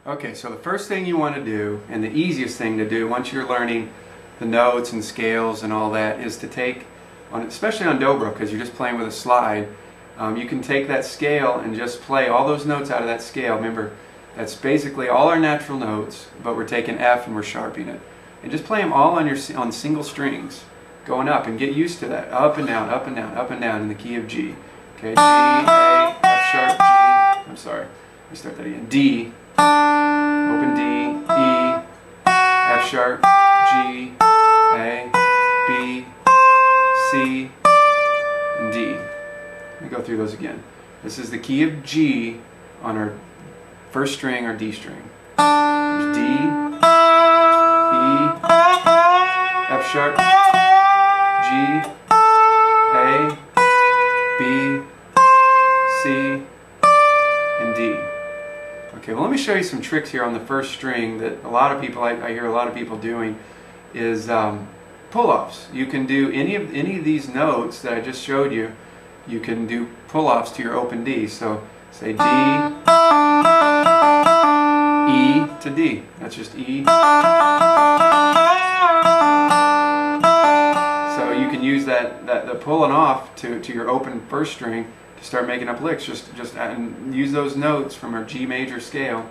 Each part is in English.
Okay, so the first thing you want to do, and the easiest thing to do once you're learning the notes and scales and all that, is to take, especially on Dobro, because you're just playing with a slide, you can take that scale and just play all those notes out of that scale. Remember, that's basically all our natural notes, but we're taking F and we're sharpening it. And just play them all on single strings, going up, and get used to that. Up and down, up and down, up and down in the key of G. Okay, G, A, F sharp, G. I'm sorry, let me start that again. D, open D, E, F sharp, G, A, B, C, and D. Let me go through those again. This is the key of G on our first string, our D string. There's D, E, F sharp, G, A, B, C, and D. Okay, well, let me show you some tricks here on the first string that a lot of people, I hear a lot of people doing, is pull-offs. You can do any of these notes that I just showed you. You can do pull-offs to your open D. So say D, E to D. That's just E. So you can use the pulling off to your open first string to start making up licks. Just and use those notes from our G major scale.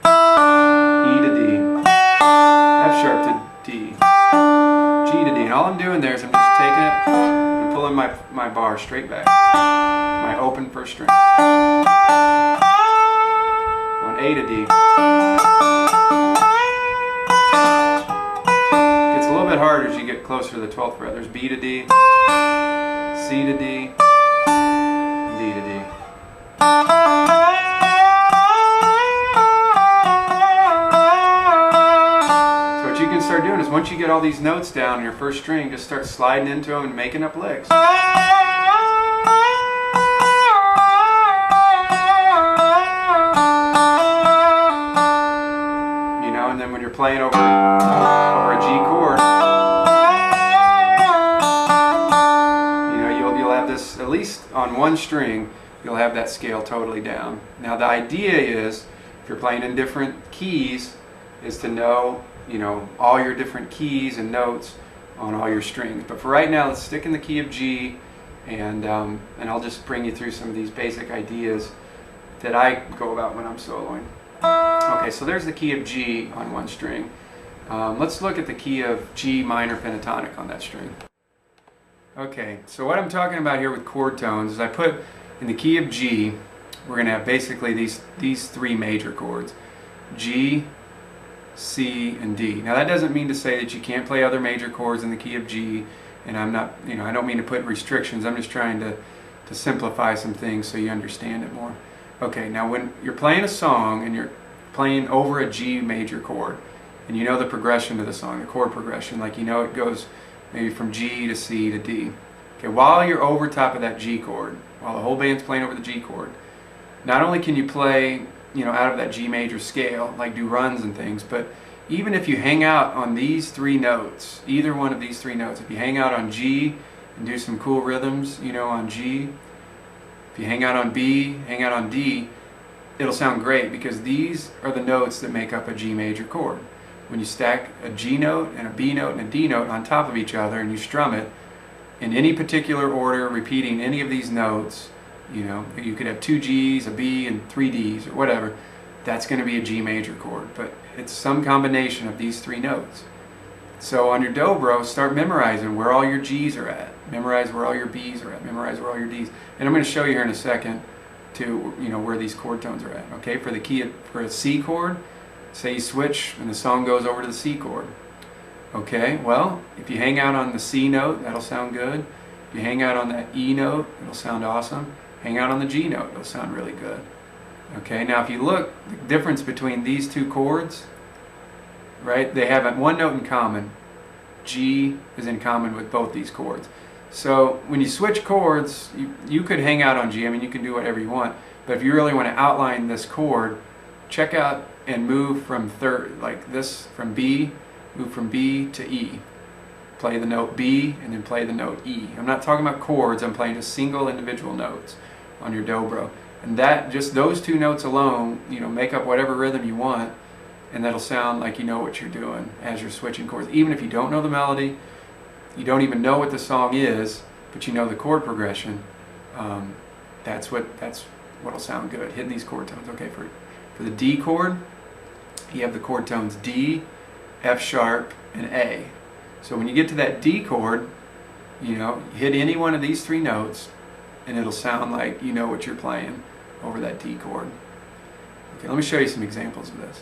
E to D, F sharp to D, G to D. And all I'm doing there is I'm just taking it and pulling my bar straight back. My open first string. Going A to D. Gets a little bit harder as you get closer to the 12th fret. There's B to D, C to D, D to D. So what you can start doing is once you get all these notes down in your first string, just start sliding into them and making up licks. And then when you're playing over a G chord, you'll have this, at least on one string, you'll have that scale totally down. Now the idea is, if you're playing in different keys, is to know, all your different keys and notes on all your strings. But for right now, let's stick in the key of G, and I'll just bring you through some of these basic ideas that I go about when I'm soloing. Okay, so there's the key of G on one string. Let's look at the key of G minor pentatonic on that string. Okay, so what I'm talking about here with chord tones is I put in the key of G, we're going to have basically these three major chords, G, C, and D. Now that doesn't mean to say that you can't play other major chords in the key of G, and I'm not, I don't mean to put restrictions. I'm just trying to simplify some things so you understand it more. Okay, now when you're playing a song and you're playing over a G major chord, and you know the progression of the song, the chord progression, like it goes maybe from G to C to D. Okay, while you're over top of that G chord, while the whole band's playing over the G chord, not only can you play, out of that G major scale, like do runs and things, but even if you hang out on these three notes, either one of these three notes, if you hang out on G and do some cool rhythms, on G, if you hang out on B, hang out on D, it'll sound great because these are the notes that make up a G major chord. When you stack a G note and a B note and a D note on top of each other and you strum it in any particular order, repeating any of these notes, you could have two G's, a B, and three D's or whatever, that's going to be a G major chord. But it's some combination of these three notes. So on your Dobro, start memorizing where all your G's are at. Memorize where all your B's are at. Memorize where all your D's. And I'm going to show you here in a second to where these chord tones are at. Okay, for a C chord, say you switch and the song goes over to the C chord. Okay, well, if you hang out on the C note, that'll sound good. If you hang out on that E note, it'll sound awesome. Hang out on the G note, it'll sound really good. Okay, now if you look, the difference between these two chords, right, they have one note in common. G is in common with both these chords. So when you switch chords, you could hang out on G. You can do whatever you want. But if you really want to outline this chord, check out and move from from B, move from B to E. Play the note B and then play the note E. I'm not talking about chords. I'm playing just single individual notes on your Dobro. And that, just those two notes alone, you know, make up whatever rhythm you want, and that'll sound like you know what you're doing as you're switching chords. Even if you don't know the melody, you don't even know what the song is, but you know the chord progression, that's what'll sound good, hitting these chord tones. Okay, for the D chord, you have the chord tones D, F sharp, and A. So when you get to that D chord, you know, hit any one of these three notes, and it'll sound like you know what you're playing over that D chord. Okay, let me show you some examples of this.